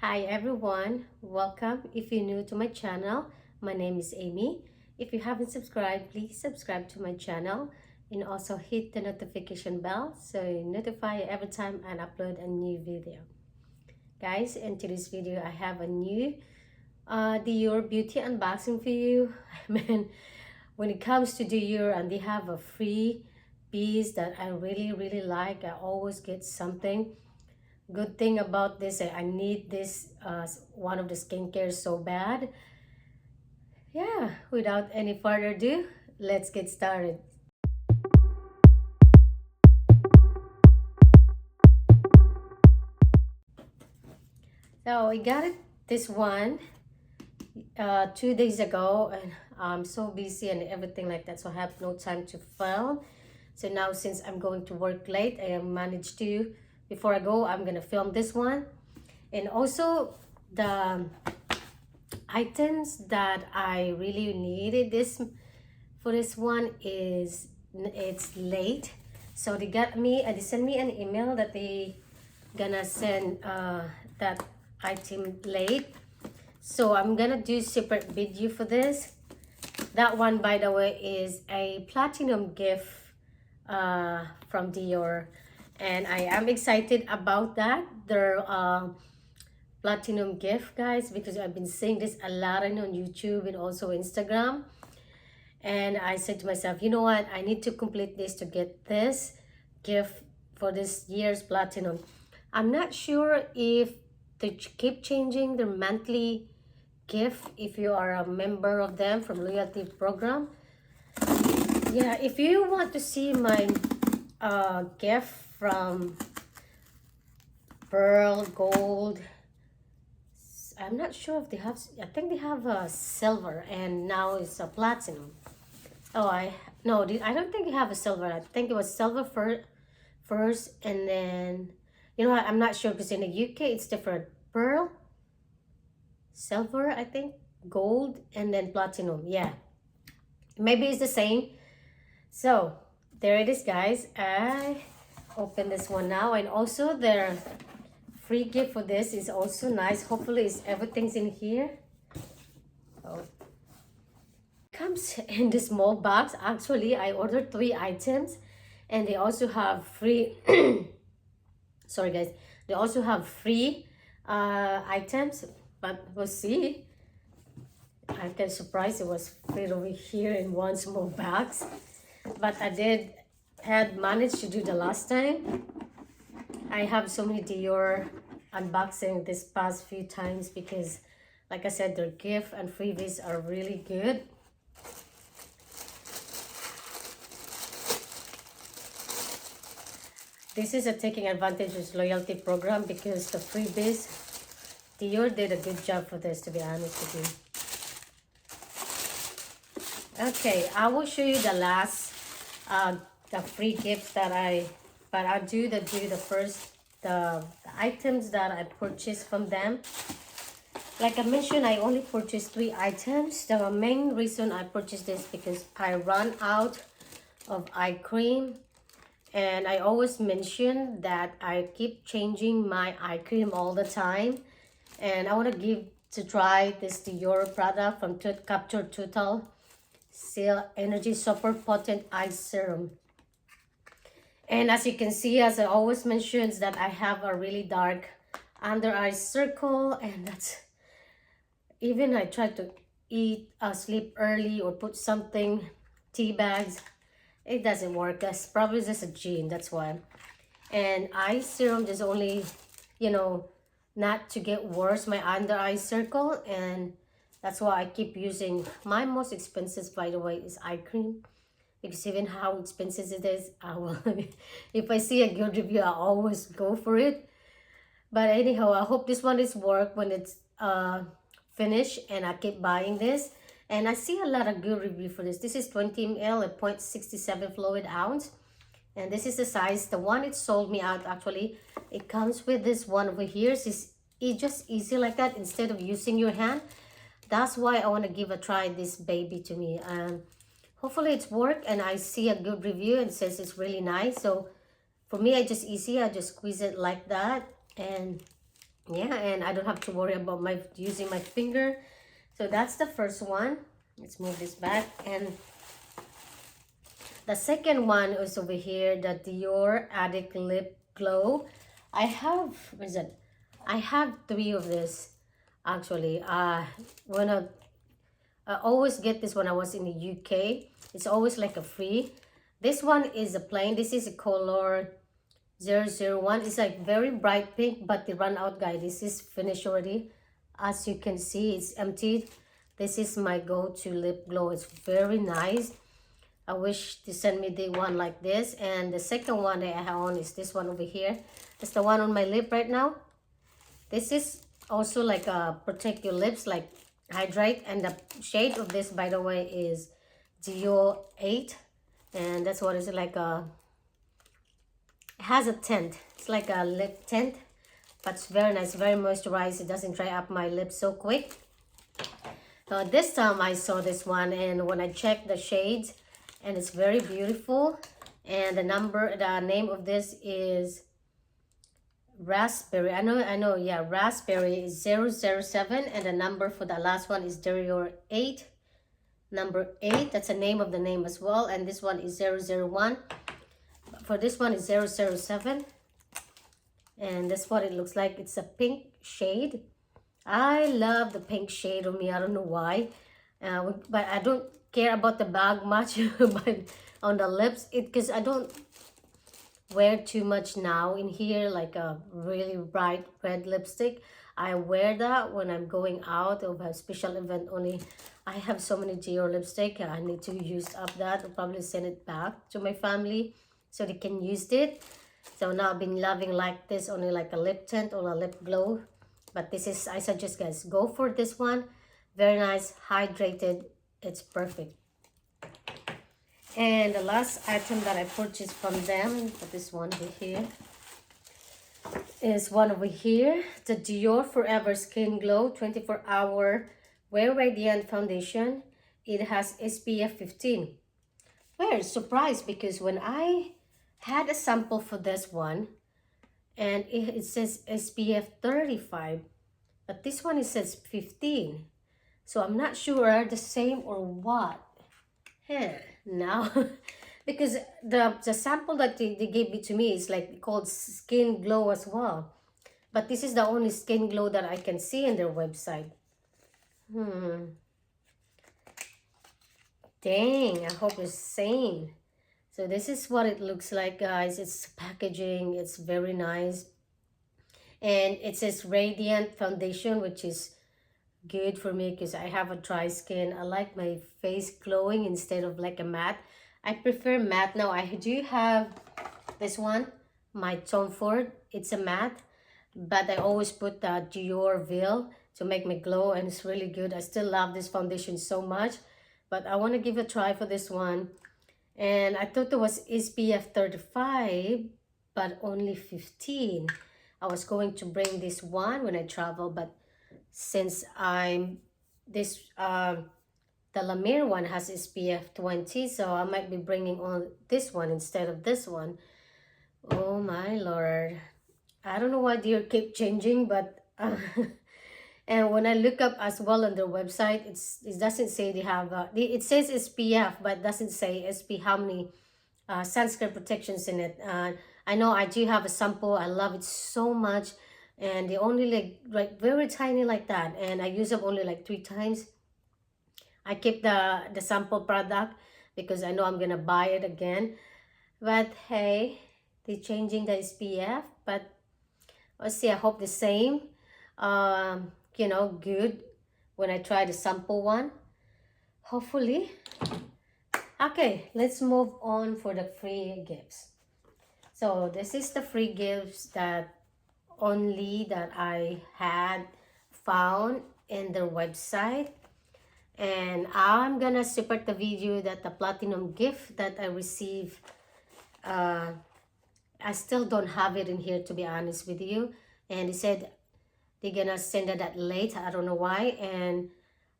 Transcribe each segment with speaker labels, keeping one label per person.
Speaker 1: Hi everyone, welcome. If you're new to my channel, my name is Amy. If you haven't subscribed, please subscribe to my channel and also hit the notification bell so you notify every time I upload a new video. Guys, in today's video, I have a new Dior beauty unboxing for you. Man, when it comes to Dior and they have a free piece that I really like, I always get something. Good thing about this, I need this one of the skincare so bad. Yeah, without any further ado, let's get started. So I got it this one 2 days ago, and I'm so busy and everything like that, so I have no time to film. So now, since I'm going to work late, I managed to, before I go, I'm gonna film this one. And also the items that I really needed this for this one is it's late, so they sent me an email that they gonna send that item late, so I'm gonna do separate video for this. That one, by the way, is a platinum gift from Dior, and I am excited about that. Their platinum gift, guys, because I've been seeing this a lot on YouTube and also Instagram. And I said to myself, you know what, I need to complete this to get this gift for this year's platinum. I'm not sure if they keep changing their monthly gift if you are a member of them from loyalty program. Yeah, if you want to see my gift from pearl, gold, I'm not sure if they have, I think they have a silver and now it's a platinum. Oh, no, I don't think they have a silver. I think it was silver first, and then, you know what, I'm not sure because in the UK it's different. Pearl, silver, I think, gold, and then platinum. Yeah, maybe it's the same. So there it is, guys. I open this one now, and also their free gift for this is also nice. Hopefully everything's in here. Oh, comes in this small box. Actually, I ordered 3 items, and they also have free sorry guys, they also have free items, but we'll see. I can surprise it was free over here in one small box, but I did had managed to do the last time. I have so many Dior unboxing this past few times because, like I said, their gift and freebies are really good. This is a taking advantage of loyalty program because the freebies, Dior did a good job for this, to be honest with you. Okay, I will show you the last, the free gift that but I'll do the first, the items that I purchased from them. Like I mentioned, I only purchased 3 items. The main reason I purchased this because I ran out of eye cream. And I always mention that I keep changing my eye cream all the time. And I want to give to try this Dior product from Capture Total Seal Energy Super Potent Eye Serum. And as you can see, as I always mention, that I have a really dark under eye circle, and that's, even I try to eat, sleep early or put something, tea bags, it doesn't work. That's probably just a gene, that's why. And eye serum is only, you know, not to get worse my under eye circle, and that's why I keep using my most expensive, by the way, is eye cream, because even how expensive it is, I will if I see a good review, I always go for it. But anyhow, I hope this one is work when it's finished, and I keep buying this. And I see a lot of good review for this. This is 20 ml at 0.67 fluid ounce. And this is the size. The one it sold me out, actually, it comes with this one over here. It's just easy like that instead of using your hand. That's why I want to give a try this baby to me. Hopefully it's work, and I see a good review and says it's really nice. So for me, I just squeeze it like that, and Yeah, and I don't have to worry about my using my finger. So that's the first one. Let's move this back. And the second one is over here, the Dior Addict Lip Glow. I have, what is it? I have three of this actually. When I always get this when I was in the UK. It's always like a free. This one is a plain. This is a color 001. It's like very bright pink, but they run out, guys. This is finished already. As you can see, it's emptied. This is my go-to lip glow. It's very nice. I wish to send me the one like this. And the second one that I have on is this one over here. It's the one on my lip right now. This is also like protect your lips, like hydrate. And the shade of this, by the way, is Dior 8. And that's what it's like it has a tint. It's like a lip tint, but it's very nice, very moisturized. It doesn't dry up my lips so quick. So this time I saw this one, and when I checked the shades, and it's very beautiful. And the name of this is Raspberry. I know, yeah, Raspberry is 007, and the number for the last one is Dior 8. Number 8, that's the name of the name as well. And this one is 001. For this one is 007. And that's what it looks like. It's a pink shade. I love the pink shade on me. I don't know why. But I don't care about the bag much. But on the lips, because I don't wear too much now in here, like a really bright red lipstick. I wear that when I'm going out of a special event only. I have so many Dior lipstick. I need to use up that. I'll probably send it back to my family so they can use it. So now I've been loving like this, only like a lip tint or a lip glow. But this is, I suggest guys, go for this one. Very nice, hydrated. It's perfect. And the last item that I purchased from them, for this one over here, is one over here. The Dior Forever Skin Glow 24-Hour Wear Radiant Foundation. It has SPF 15. Well, surprised because when I had a sample for this one, and it says SPF 35, but this one it says 15. So I'm not sure are the same or what. Now, because the sample that they gave it to me is like called Skin Glow as well. But this is the only Skin Glow that I can see in their website. Dang, I hope it's same. So this is what it looks like, guys. It's packaging. It's very nice. And it says Radiant Foundation, which is good for me because I have a dry skin. I like my face glowing instead of like a matte. I prefer matte. Now I do have this one, my Tom Ford. It's a matte, but I always put the Dior Veil to make me glow, and it's really good. I still love this foundation so much, but I want to give a try for this one. And I thought it was SPF 35, but only 15. I was going to bring this one when I travel, but since I'm this the La Mer one has SPF 20, so I might be bringing on this one instead of this one. Oh my lord, I don't know why they keep changing, but and when I look up as well on their website, it doesn't say they have it says SPF, but doesn't say SP how many sunscreen protections in it. I know I do have a sample. I love it so much, and they only like very tiny like that, and I use them only like 3 times. I keep the sample product because I know I'm gonna buy it again. But hey, they're changing the SPF, but let's see. I hope the same. You know, good when I try the sample one. Hopefully. Okay, let's move on for the free gifts. So this is the free gifts that I had found in their website. And I'm gonna separate the video that the platinum gift that I received. I still don't have it in here, to be honest with you. And he said they're gonna send it that late. I don't know why. And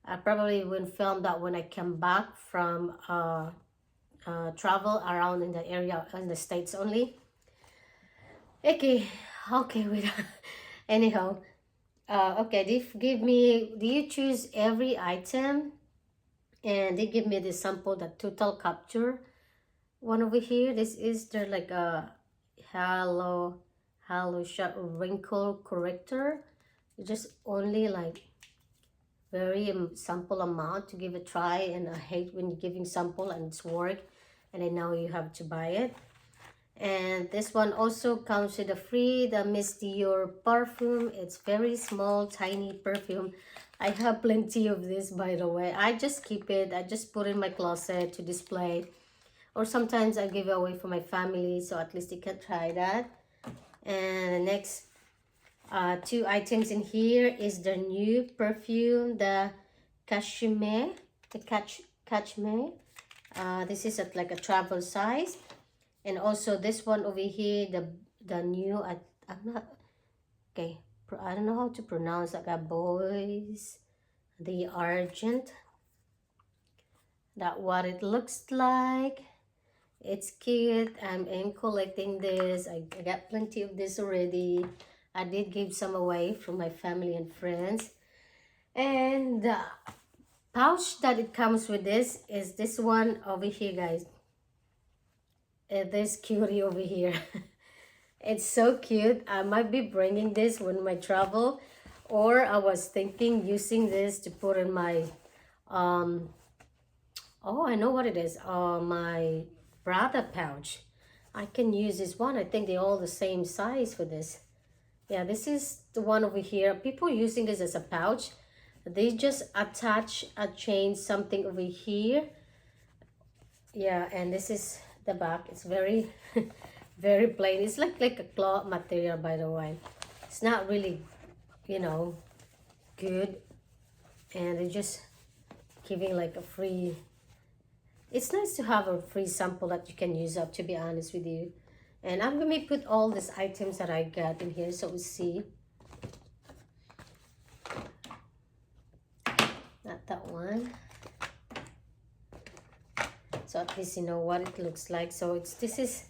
Speaker 1: I probably will film that when I come back from travel around in the area in the States only. Okay, with anyhow, Okay, they give me, do you choose every item? And they give me the sample, the total capture one over here. This is their like a hello shot wrinkle corrector. Just only like very sample amount to give a try, and I hate when you're giving sample and it's work and then now you have to buy it. And this one also comes with a free, the Miss Dior perfume. It's very small tiny perfume. I have plenty of this, by the way. I just keep it, I just put it in my closet to display, or sometimes I give it away for my family, so at least they can try that. And the next two items in here is the new perfume, the cashmere, cashmere. This is like a travel size. And also this one over here, the new, I'm not, okay, I don't know how to pronounce, like a boys, the argent. That what it looks like. It's cute. I'm in collecting this. I got plenty of this already. I did give some away from my family and friends. And the pouch that it comes with this is this one over here, guys. This cutie over here. It's so cute. I might be bringing this when I travel, or I was thinking using this to put in my oh, I know what it is. My Prada pouch. I can use this one. I think they're all the same size for this. Yeah, this is the one over here. People using this as a pouch. They just attach a chain something over here. Yeah, and this is the back. It's very very plain. It's like a cloth material, by the way. It's not really, you know, good. And they're just giving like a free, it's nice to have a free sample that you can use up, to be honest with you. And I'm going to put all these items that I got in here so we see. Not that one. So at least you know what it looks like. So it's, this is,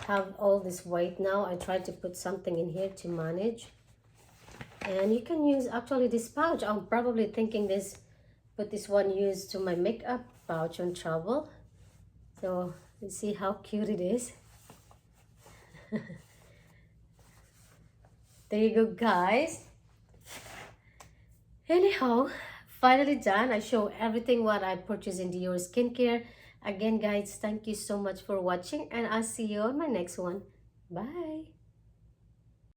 Speaker 1: have all this weight now. I tried to put something in here to manage. And you can use actually this pouch. I'm probably thinking this, put this one used to my makeup pouch on travel. So you see how cute it is. There you go, guys. Anyhow, finally done. I show everything what I purchased in Dior skincare. Again, guys, thank you so much for watching, and I'll see you on my next one. Bye.